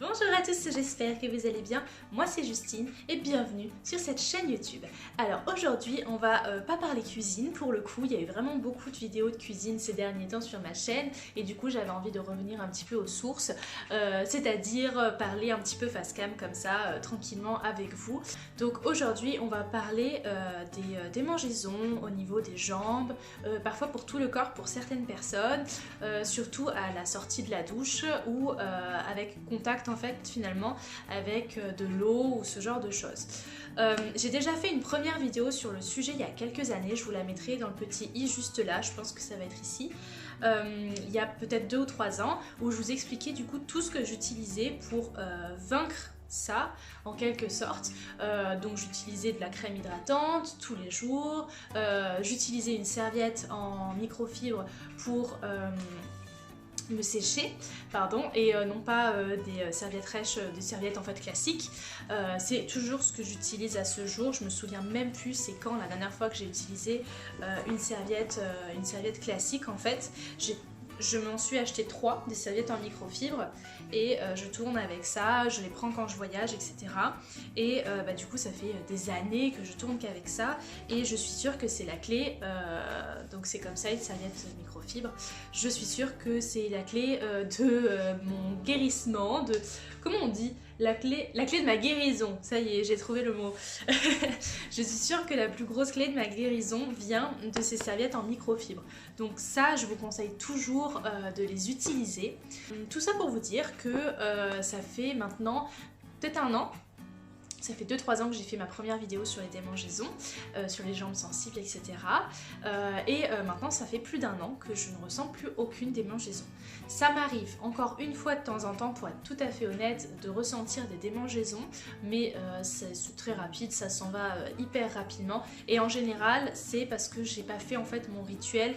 Bonjour à tous, j'espère que vous allez bien. Moi c'est Justine et bienvenue sur cette chaîne YouTube. Alors aujourd'hui on va pas parler cuisine pour le coup, il y a eu vraiment beaucoup de vidéos de cuisine ces derniers temps sur ma chaîne et du coup j'avais envie de revenir un petit peu aux sources, c'est-à-dire parler un petit peu face cam comme ça, tranquillement avec vous. Donc aujourd'hui on va parler des démangeaisons au niveau des jambes, parfois pour tout le corps pour certaines personnes, surtout à la sortie de la douche ou avec contact en fait finalement avec de l'eau ou ce genre de choses. J'ai déjà fait une première vidéo sur le sujet il y a quelques années, je vous la mettrai dans le petit i juste là, je pense que ça va être ici. Il y a peut-être 2 ou 3 ans où je vous expliquais du coup tout ce que j'utilisais pour vaincre ça en quelque sorte. Donc j'utilisais de la crème hydratante tous les jours, j'utilisais une serviette en microfibre pour me sécher, pardon, et non pas des serviettes rêches, des serviettes en fait classiques. C'est toujours ce que j'utilise à ce jour. Je me souviens même plus c'est quand la dernière fois que j'ai utilisé une serviette classique en fait. Je m'en suis acheté 3 des serviettes en microfibre et je tourne avec ça, je les prends quand je voyage, etc. Et du coup ça fait des années que je tourne qu'avec ça et je suis sûre que c'est la clé, donc c'est comme ça une serviette microfibre, je suis sûre que c'est la clé de mon guérissement, de... comment on dit ? La clé de ma guérison, ça y est, j'ai trouvé le mot. Je suis sûre que la plus grosse clé de ma guérison vient de ces serviettes en microfibre. Donc ça, je vous conseille toujours de les utiliser. Tout ça pour vous dire que ça fait maintenant peut-être 1 an. Ça fait 2-3 ans que j'ai fait ma première vidéo sur les démangeaisons, sur les jambes sensibles, etc. Maintenant, ça fait plus d'1 an que je ne ressens plus aucune démangeaison. Ça m'arrive encore une fois de temps en temps, pour être tout à fait honnête, de ressentir des démangeaisons, mais c'est très rapide, ça s'en va hyper rapidement. Et en général, c'est parce que j'ai pas fait en fait mon rituel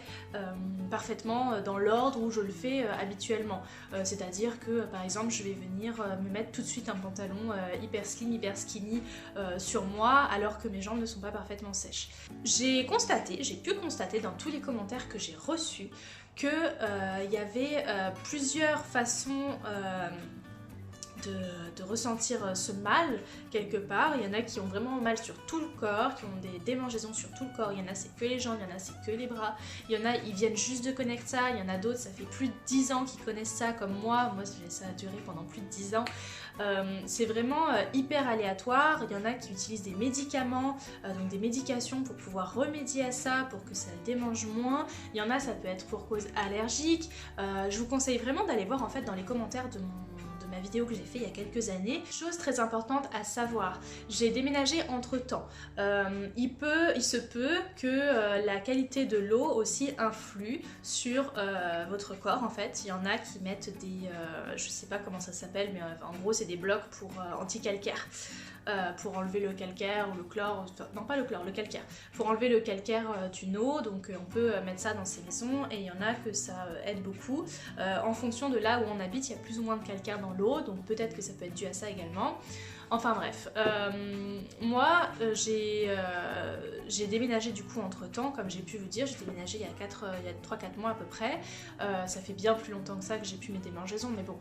parfaitement dans l'ordre où je le fais habituellement. C'est-à-dire que par exemple, je vais venir me mettre tout de suite un pantalon hyper slim, hyper skinny sur moi alors que mes jambes ne sont pas parfaitement sèches. J'ai pu constater dans tous les commentaires que j'ai reçus que il y avait plusieurs façons de ressentir ce mal quelque part. Il y en a qui ont vraiment mal sur tout le corps, qui ont des démangeaisons sur tout le corps. Il y en a c'est que les jambes, il y en a c'est que les bras. Il y en a ils viennent juste de connaître ça. Il y en a d'autres ça fait plus de 10 ans qu'ils connaissent ça comme moi. Moi ça a duré pendant plus de 10 ans. C'est vraiment hyper aléatoire. Il y en a qui utilisent des médicaments, donc des médications pour pouvoir remédier à ça, pour que ça démange moins. Il y en a ça peut être pour cause allergique. Je vous conseille vraiment d'aller voir en fait dans les commentaires de ma vidéo que j'ai fait il y a quelques années. Chose très importante à savoir, j'ai déménagé entre temps. Il se peut que la qualité de l'eau aussi influe sur votre corps en fait. Il y en a qui mettent des, je sais pas comment ça s'appelle, mais en gros c'est des blocs pour anti-calcaire. Pour enlever le calcaire ou le chlore, non pas le chlore, le calcaire, pour enlever le calcaire d'une eau, donc on peut mettre ça dans ces maisons et il y en a que ça aide beaucoup. En fonction de là où on habite, il y a plus ou moins de calcaire dans l'eau, donc peut-être que ça peut être dû à ça également. Enfin bref, moi j'ai déménagé du coup entre temps, comme j'ai pu vous dire, j'ai déménagé il y a 3-4 mois à peu près. Ça fait bien plus longtemps que ça que j'ai pu mes démangeaisons, mais bon.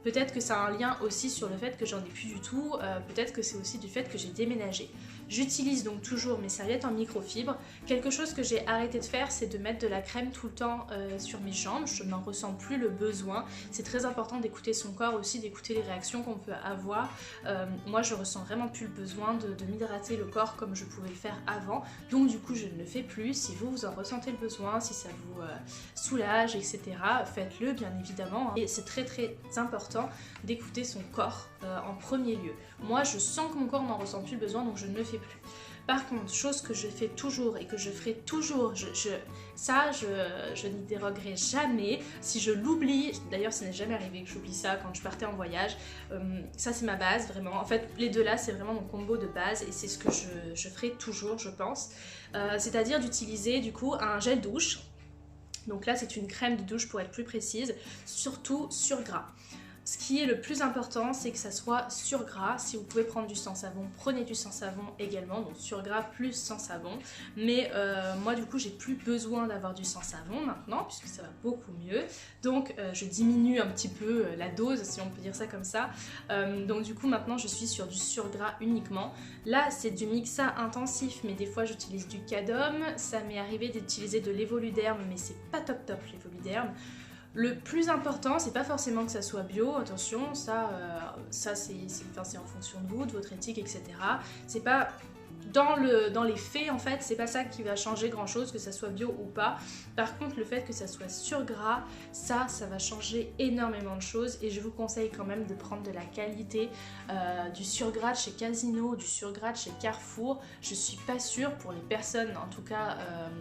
Peut-être que ça a un lien aussi sur le fait que j'en ai plus du tout, peut-être que c'est aussi du fait que j'ai déménagé. J'utilise donc toujours mes serviettes en microfibre. Quelque chose que j'ai arrêté de faire, c'est de mettre de la crème tout le temps sur mes jambes. Je n'en ressens plus le besoin. C'est très important d'écouter son corps aussi, d'écouter les réactions qu'on peut avoir. Moi, je ressens vraiment plus le besoin de m'hydrater le corps comme je pouvais le faire avant. Donc du coup, je ne le fais plus. Si vous en ressentez le besoin, si ça vous soulage, etc., faites-le bien évidemment. Et c'est très très important d'écouter son corps en premier lieu. Moi, je sens que mon corps n'en ressent plus le besoin, donc je ne le fais plus. Par contre, chose que je fais toujours et que je ferai toujours, je n'y dérogerai jamais. Si je l'oublie, d'ailleurs ça n'est jamais arrivé que j'oublie ça quand je partais en voyage, ça c'est ma base vraiment. En fait, les deux là c'est vraiment mon combo de base et c'est ce que je ferai toujours, je pense. C'est-à-dire d'utiliser du coup un gel douche. Donc là c'est une crème de douche pour être plus précise, surtout sur gras. Ce qui est le plus important, c'est que ça soit sur gras. Si vous pouvez prendre du sans savon, prenez du sans savon également, donc sur gras plus sans savon. Mais moi du coup j'ai plus besoin d'avoir du sans savon maintenant, puisque ça va beaucoup mieux. Donc je diminue un petit peu la dose, si on peut dire ça comme ça. Donc du coup maintenant je suis sur du sur gras uniquement. Là c'est du Mixa intensif, mais des fois j'utilise du Cadom. Ça m'est arrivé d'utiliser de l'Evoluderm, mais c'est pas top l'Evoluderm. Le plus important, c'est pas forcément que ça soit bio, attention, ça c'est en fonction de vous, de votre éthique, etc. C'est pas dans les faits, en fait, c'est pas ça qui va changer grand chose, que ça soit bio ou pas. Par contre, le fait que ça soit sur gras, ça va changer énormément de choses, et je vous conseille quand même de prendre de la qualité, du surgras chez Casino, du surgras chez Carrefour. Je suis pas sûre, pour les personnes en tout cas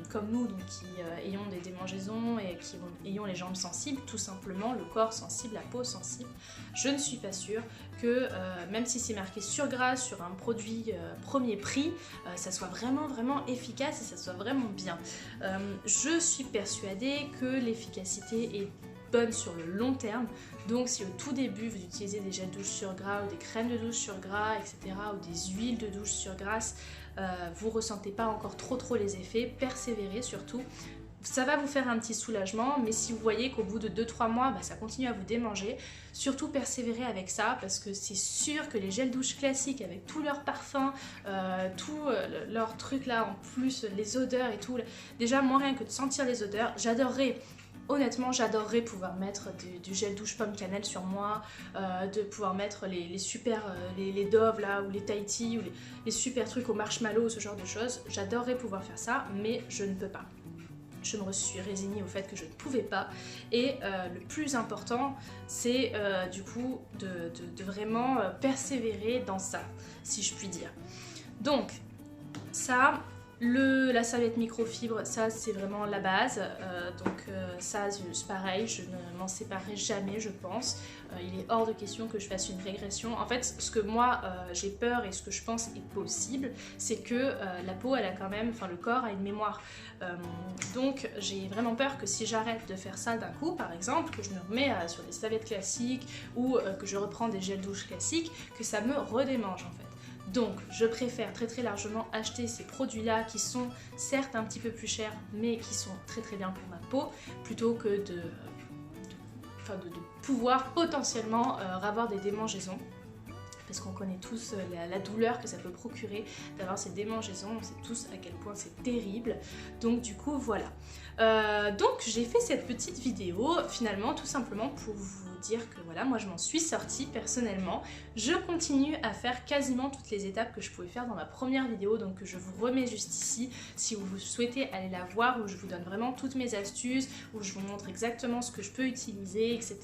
comme nous, donc qui ayons des démangeaisons et qui ayons les jambes sensibles, tout simplement, le corps sensible, la peau sensible, je ne suis pas sûre que même si c'est marqué surgras sur un produit premier prix, ça soit vraiment efficace et ça soit vraiment bien. Je suis persuadée que l'efficacité est bonne sur le long terme, donc si au tout début vous utilisez des gels douche sur gras ou des crèmes de douche sur gras, etc., ou des huiles de douche sur grasse, vous ressentez pas encore trop les effets, persévérez surtout. Ça va vous faire un petit soulagement, mais si vous voyez qu'au bout de 2-3 mois, ça continue à vous démanger, surtout persévérez avec ça, parce que c'est sûr que les gels douche classiques, avec tous leurs parfums, tous leurs trucs là, en plus les odeurs et tout, déjà moi rien que de sentir les odeurs, honnêtement, j'adorerais pouvoir mettre du gel douche pomme cannelle sur moi, de pouvoir mettre les super, les Dove là, ou les Tahiti, ou les super trucs au marshmallow, ce genre de choses. J'adorerais pouvoir faire ça, mais je ne peux pas. Je me suis résignée au fait que je ne pouvais pas, et le plus important c'est du coup de vraiment persévérer dans ça, si je puis dire. Donc ça, la serviette microfibre, ça c'est vraiment la base, ça c'est pareil, je ne m'en séparerai jamais, je pense. Il est hors de question que je fasse une régression. En fait, ce que moi j'ai peur et ce que je pense est possible, c'est que la peau, elle a quand même, enfin le corps a une mémoire. Donc j'ai vraiment peur que si j'arrête de faire ça d'un coup, par exemple, que je me remets sur des serviettes classiques ou que je reprends des gels douche classiques, que ça me redémange en fait. Donc je préfère très largement acheter ces produits-là qui sont certes un petit peu plus chers, mais qui sont très bien pour ma peau, plutôt que de pouvoir potentiellement avoir des démangeaisons. Parce qu'on connaît tous la douleur que ça peut procurer d'avoir ces démangeaisons, on sait tous à quel point c'est terrible. Donc du coup voilà. Donc j'ai fait cette petite vidéo finalement tout simplement pour vous dire que voilà, moi je m'en suis sortie personnellement. Je continue à faire quasiment toutes les étapes que je pouvais faire dans ma première vidéo, donc que je vous remets juste ici si vous souhaitez aller la voir, où je vous donne vraiment toutes mes astuces, où je vous montre exactement ce que je peux utiliser, etc.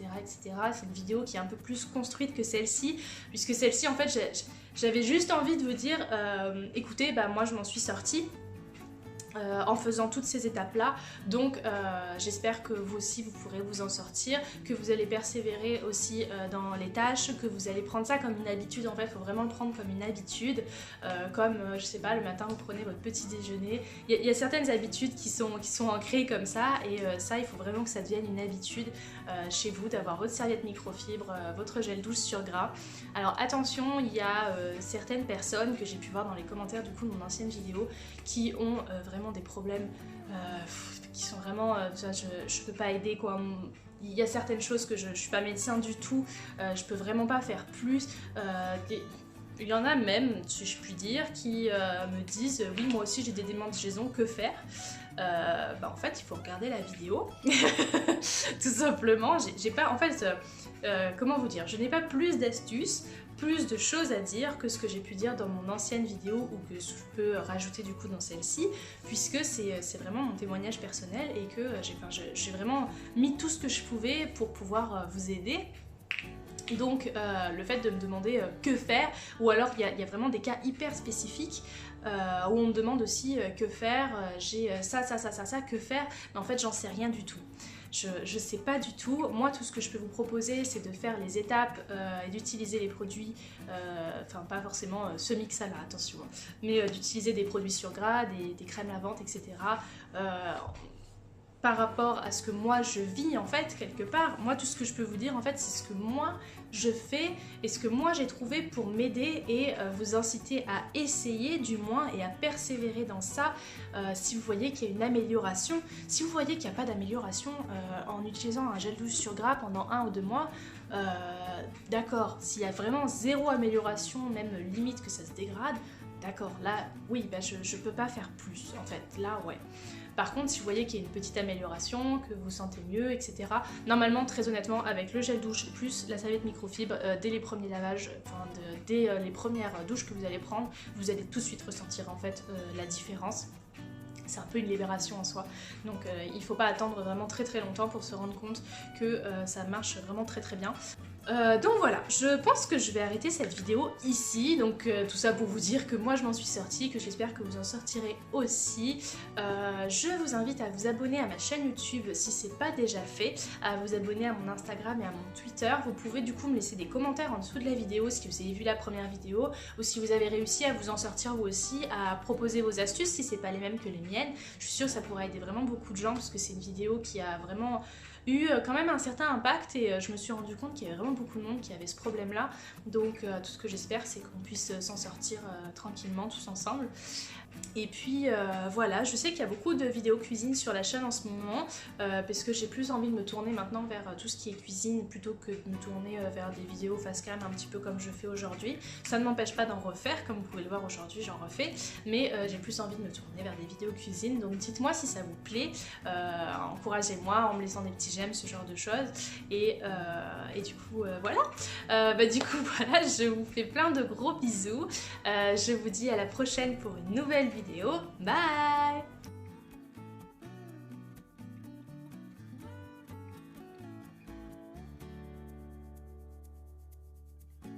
C'est une vidéo qui est un peu plus construite que celle-ci, puisque celle-ci en fait j'avais juste envie de vous dire écoutez, moi je m'en suis sortie en faisant toutes ces étapes-là, donc j'espère que vous aussi vous pourrez vous en sortir, que vous allez persévérer aussi dans les tâches, que vous allez prendre ça comme une habitude. En fait, il faut vraiment le prendre comme une habitude, comme je sais pas, le matin vous prenez votre petit déjeuner. Il y a certaines habitudes qui sont ancrées comme ça, et ça il faut vraiment que ça devienne une habitude chez vous, d'avoir votre serviette microfibre, votre gel douche sur gras. Alors attention, il y a certaines personnes que j'ai pu voir dans les commentaires du coup de mon ancienne vidéo qui ont vraiment des problèmes qui sont vraiment, je peux pas aider quoi. Il y a certaines choses que je suis pas médecin du tout, je peux vraiment pas faire plus. Il y en a même, si je puis dire, qui me disent oui, moi aussi j'ai des démangeaisons, que faire? En fait il faut regarder la vidéo tout simplement. J'ai pas, en fait comment vous dire, je n'ai pas plus d'astuces, plus de choses à dire que ce que j'ai pu dire dans mon ancienne vidéo, ou que je peux rajouter du coup dans celle-ci, puisque c'est vraiment mon témoignage personnel, et que j'ai vraiment mis tout ce que je pouvais pour pouvoir vous aider. Donc le fait de me demander que faire, ou alors il y a vraiment des cas hyper spécifiques où on me demande aussi que faire, j'ai ça, que faire, mais en fait j'en sais rien du tout. Je sais pas du tout. Moi tout ce que je peux vous proposer c'est de faire les étapes et d'utiliser les produits, enfin pas forcément ce mix là, attention, hein, mais d'utiliser des produits sur gras, des crèmes lavantes, etc. par rapport à ce que moi je vis en fait quelque part. Moi tout ce que je peux vous dire en fait c'est ce que moi je fais et ce que moi j'ai trouvé pour m'aider et vous inciter à essayer du moins et à persévérer dans ça si vous voyez qu'il y a une amélioration. Si vous voyez qu'il n'y a pas d'amélioration en utilisant un gel douche sur gras pendant 1 ou 2 mois, d'accord, s'il y a vraiment zéro amélioration, même limite que ça se dégrade, d'accord, là oui, bah, je peux pas faire plus en fait, là ouais. Par contre, si vous voyez qu'il y a une petite amélioration, que vous vous sentez mieux, etc. Normalement, très honnêtement, avec le gel douche plus la serviette microfibre, dès les premiers lavages, enfin dès les premières douches que vous allez prendre, vous allez tout de suite ressentir en fait la différence. C'est un peu une libération en soi, donc il faut pas attendre vraiment très longtemps pour se rendre compte que ça marche vraiment très bien. Donc voilà, je pense que je vais arrêter cette vidéo ici, donc tout ça pour vous dire que moi je m'en suis sortie, que j'espère que vous en sortirez aussi. Je vous invite à vous abonner à ma chaîne YouTube si c'est pas déjà fait, à vous abonner à mon Instagram et à mon Twitter. Vous pouvez du coup me laisser des commentaires en dessous de la vidéo si vous avez vu la première vidéo, ou si vous avez réussi à vous en sortir vous aussi, à proposer vos astuces si c'est pas les mêmes que les miennes. Je suis sûre que ça pourrait aider vraiment beaucoup de gens parce que c'est une vidéo qui a vraiment eu quand même un certain impact et je me suis rendu compte qu'il y avait vraiment beaucoup de monde qui avait ce problème là, donc tout ce que j'espère c'est qu'on puisse s'en sortir tranquillement tous ensemble. Et puis voilà, je sais qu'il y a beaucoup de vidéos cuisine sur la chaîne en ce moment parce que j'ai plus envie de me tourner maintenant vers tout ce qui est cuisine plutôt que de me tourner vers des vidéos face cam un petit peu comme je fais aujourd'hui. Ça ne m'empêche pas d'en refaire, comme vous pouvez le voir aujourd'hui j'en refais, mais j'ai plus envie de me tourner vers des vidéos cuisine, donc dites-moi si ça vous plaît, encouragez-moi en me laissant des petits j'aime, ce genre de choses, et du coup voilà, du coup voilà, je vous fais plein de gros bisous, je vous dis à la prochaine pour une nouvelle vidéo, bye.